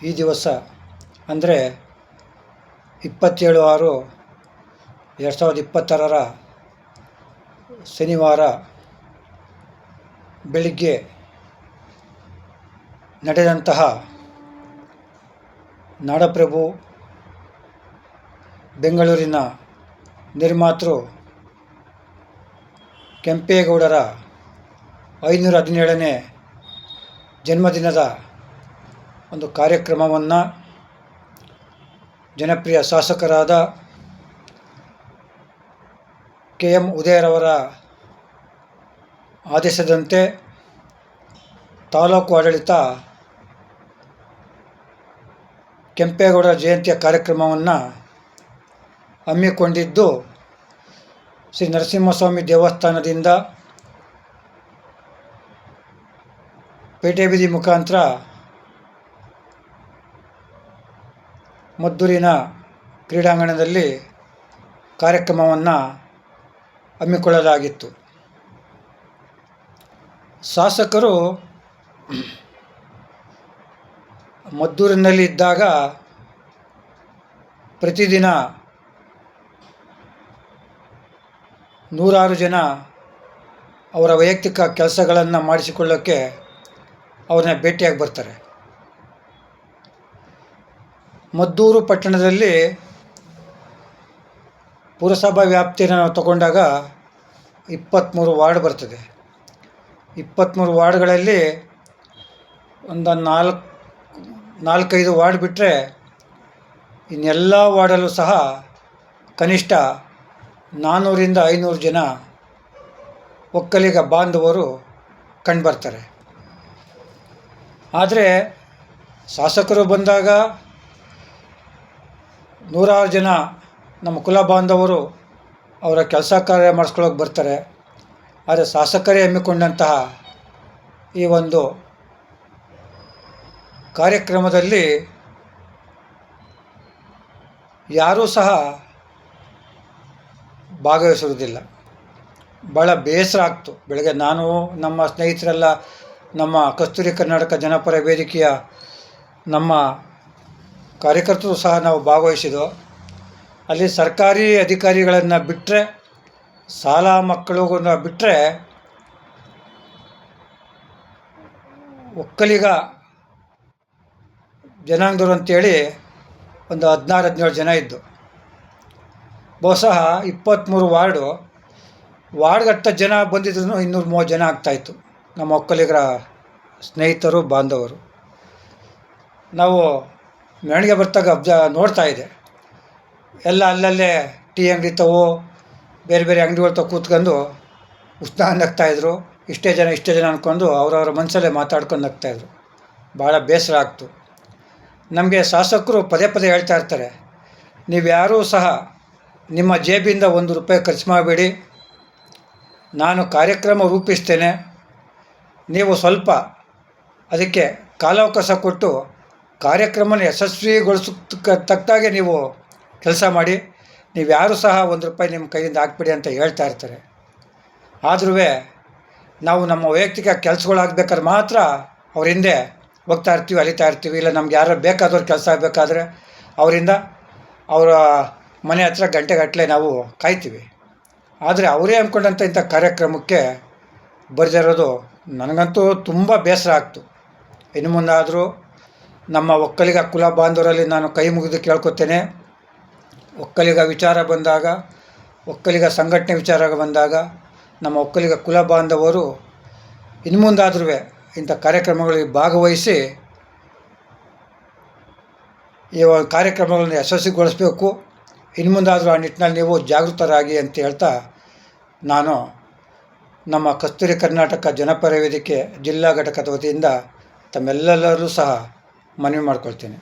ಈ ದಿವಸ ಅಂದರೆ 27/6/2020 ಶನಿವಾರ ಬೆಳಿಗ್ಗೆ ನಡೆದಂತಹ ನಾಡಪ್ರಭು ಬೆಂಗಳೂರಿನ ನಿರ್ಮಾತೃ ಕೆಂಪೇಗೌಡರ 517ನೇ ಜನ್ಮದಿನದ ಒಂದು ಕಾರ್ಯಕ್ರಮವನ್ನು ಜನಪ್ರಿಯ ಶಾಸಕರಾದ KM ಉದಯರವರ ಆದೇಶದಂತೆ ತಾಲೂಕು ಆಡಳಿತ ಕೆಂಪೇಗೌಡರ ಜಯಂತಿಯ ಕಾರ್ಯಕ್ರಮವನ್ನು ಹಮ್ಮಿಕೊಂಡಿದ್ದು ಶ್ರೀ ನರಸಿಂಹಸ್ವಾಮಿ ದೇವಸ್ಥಾನದಿಂದ ಪೇಟೆ ಬೀದಿ ಮುಖಾಂತರ ಮದ್ದೂರಿನ ಕ್ರೀಡಾಂಗಣದಲ್ಲಿ ಕಾರ್ಯಕ್ರಮವನ್ನು ಹಮ್ಮಿಕೊಳ್ಳಲಾಗಿತ್ತು. ಶಾಸಕರು ಮದ್ದೂರಿನಲ್ಲಿ ಇದ್ದಾಗ ಪ್ರತಿದಿನ ನೂರಾರು ಜನ ಅವರ ವೈಯಕ್ತಿಕ ಕೆಲಸಗಳನ್ನು ಮಾಡಿಸಿಕೊಳ್ಳೋಕ್ಕೆ ಅವ್ರನ್ನ ಭೇಟಿಯಾಗಿ ಬರ್ತಾರೆ. ಮದ್ದೂರು ಪಟ್ಟಣದಲ್ಲಿ ಪುರಸಭಾ ವ್ಯಾಪ್ತಿಯನ್ನು ನಾವು ತಗೊಂಡಾಗ 23 ವಾರ್ಡ್ ಬರ್ತದೆ. 23 ವಾರ್ಡ್ಗಳಲ್ಲಿ ಒಂದು 4-5 ವಾರ್ಡ್ ಬಿಟ್ಟರೆ ಇನ್ನೆಲ್ಲ ವಾರ್ಡಲ್ಲೂ ಸಹ ಕನಿಷ್ಠ 400-500 ಜನ ಒಕ್ಕಲಿಗ ಬಾಂಧವರು ಕಂಡುಬರ್ತಾರೆ. ಆದರೆ ಶಾಸಕರು ಬಂದಾಗ ನೂರಾರು ಜನ ನಮ್ಮ ಕುಲ ಬಾಂಧವರು ಅವರ ಕೆಲಸ ಕಾರ್ಯ ಮಾಡಿಸ್ಕೊಳ್ಳೋಕೆ ಬರ್ತಾರೆ. ಆದರೆ ಶಾಸಕರೇ ಹಮ್ಮಿಕೊಂಡಂತಹ ಈ ಒಂದು ಕಾರ್ಯಕ್ರಮದಲ್ಲಿ ಯಾರೂ ಸಹ ಭಾಗವಹಿಸುವುದಿಲ್ಲ. ಭಾಳ ಬೇಸರ ಆಗ್ತು. ಬೆಳಗ್ಗೆ ನಾನು ನಮ್ಮ ಸ್ನೇಹಿತರೆಲ್ಲ ನಮ್ಮ ಕಸ್ತೂರಿ ಕರ್ನಾಟಕ ಜನಪರ ವೇದಿಕೆಯ ನಮ್ಮ ಕಾರ್ಯಕರ್ತರು ಸಹ ನಾವು ಭಾಗವಹಿಸಿದ್ದು. ಅಲ್ಲಿ ಸರ್ಕಾರಿ ಅಧಿಕಾರಿಗಳನ್ನು ಬಿಟ್ಟರೆ, ಶಾಲಾ ಮಕ್ಕಳನ್ನ ಬಿಟ್ಟರೆ ಒಕ್ಕಲಿಗ ಜನಾಂಗದವರು ಅಂತೇಳಿ ಒಂದು 16-17 ಜನ ಇದ್ದು. ಬಹುಶಃ 23 ವಾರ್ಡ್ಗೆ ಜನ ಬಂದಿದ್ರು 230 ಜನ ಆಗ್ತಾಯಿತ್ತು ನಮ್ಮ ಒಕ್ಕಲಿಗರ ಸ್ನೇಹಿತರು ಬಾಂಧವರು. ನಾವು ಮೆರವಣಿಗೆ ಬರ್ತಾಗ ನೋಡ್ತಾ ಇದೆ, ಎಲ್ಲ ಅಲ್ಲಲ್ಲೇ ಟೀ ಅಂಗಡಿ ತಗೋ ಬೇರೆ ಬೇರೆ ಅಂಗಡಿಗಳು ತಗೋ ಕೂತ್ಕೊಂಡು ಉತ್ಸಾಹ ನಗ್ತಾಯಿದ್ರು. ಇಷ್ಟೇ ಜನ ಅಂದ್ಕೊಂಡು ಅವರವರ ಮನಸ್ಸಲ್ಲೇ ಮಾತಾಡ್ಕೊಂಡು ನಗ್ತಾಯಿದ್ರು. ಭಾಳ ಬೇಸರ ಆಗ್ತು. ನಮಗೆ ಶಾಸಕರು ಪದೇ ಹೇಳ್ತಾ ಇರ್ತಾರೆ, ನೀವು ಯಾರೂ ಸಹ ನಿಮ್ಮ ಜೇಬಿಂದ ₹1 ಖರ್ಚು ಮಾಡಬೇಡಿ, ನಾನು ಕಾರ್ಯಕ್ರಮ ರೂಪಿಸ್ತೇನೆ, ನೀವು ಸ್ವಲ್ಪ ಅದಕ್ಕೆ ಕಾಲಾವಕಾಶ ಕೊಟ್ಟು ಕಾರ್ಯಕ್ರಮನ ಯಶಸ್ವಿಗೊಳಿಸೋಕ್ಕೆ ತಕ್ಕಾಗೆ ನೀವು ಕೆಲಸ ಮಾಡಿ, ನೀವು ಯಾರೂ ಸಹ ₹1 ನಿಮ್ಮ ಕೈಯಿಂದ ಹಾಕ್ಬಿಡಿ ಅಂತ ಹೇಳ್ತಾ ಇರ್ತಾರೆ. ಆದ್ರೂ ನಾವು ನಮ್ಮ ವೈಯಕ್ತಿಕ ಕೆಲಸಗಳಾಗಬೇಕಾದ್ರೆ ಮಾತ್ರ ಅವ್ರ ಹಿಂದೆ ಹೋಗ್ತಾ ಇರ್ತೀವಿ, ಅಲಿತಾ ಇರ್ತೀವಿ. ಇಲ್ಲ ನಮ್ಗೆ ಯಾರು ಬೇಕಾದವ್ರು ಕೆಲಸ ಆಗಬೇಕಾದ್ರೆ ಅವರಿಂದ ಅವರ ಮನೆ ಹತ್ರ ಗಂಟೆಗಟ್ಟಲೆ ನಾವು ಕಾಯ್ತೀವಿ. ಆದರೆ ಅವರೇ ಅಂದ್ಕೊಂಡಂಥ ಇಂಥ ಕಾರ್ಯಕ್ರಮಕ್ಕೆ ಬರೆದಿರೋದು ನನಗಂತೂ ತುಂಬ ಬೇಸರ ಆಗ್ತು. ಇನ್ನು ಮುಂದಾದರೂ ನಮ್ಮ ಒಕ್ಕಲಿಗ ಕುಲ ಬಾಂಧವರಲ್ಲಿ ನಾನು ಕೈ ಮುಗಿದು ಕೇಳ್ಕೊತೇನೆ, ಒಕ್ಕಲಿಗ ವಿಚಾರ ಬಂದಾಗ, ಒಕ್ಕಲಿಗ ಸಂಘಟನೆ ವಿಚಾರ ಬಂದಾಗ ನಮ್ಮ ಒಕ್ಕಲಿಗ ಕುಲ ಬಾಂಧವರು ಇನ್ನು ಮುಂದಾದ್ರೂ ಇಂಥ ಕಾರ್ಯಕ್ರಮಗಳಿಗೆ ಭಾಗವಹಿಸಿ ಈ ಕಾರ್ಯಕ್ರಮಗಳನ್ನು ಯಶಸ್ವಿಗೊಳಿಸಬೇಕು. ಇನ್ನು ಮುಂದಾದರೂ ಆ ನಿಟ್ಟಿನಲ್ಲಿ ನೀವು ಜಾಗೃತರಾಗಿ ಅಂತ ಹೇಳ್ತಾ ನಾನು ನಮ್ಮ ಕಸ್ತೂರಿ ಕರ್ನಾಟಕ ಜನಪರ ವೇದಿಕೆ ಜಿಲ್ಲಾ ಘಟಕದ ವತಿಯಿಂದ ತಮ್ಮೆಲ್ಲರೂ ಸಹ ಮನವಿ ಮಾಡ್ಕೊಳ್ತೇನೆ.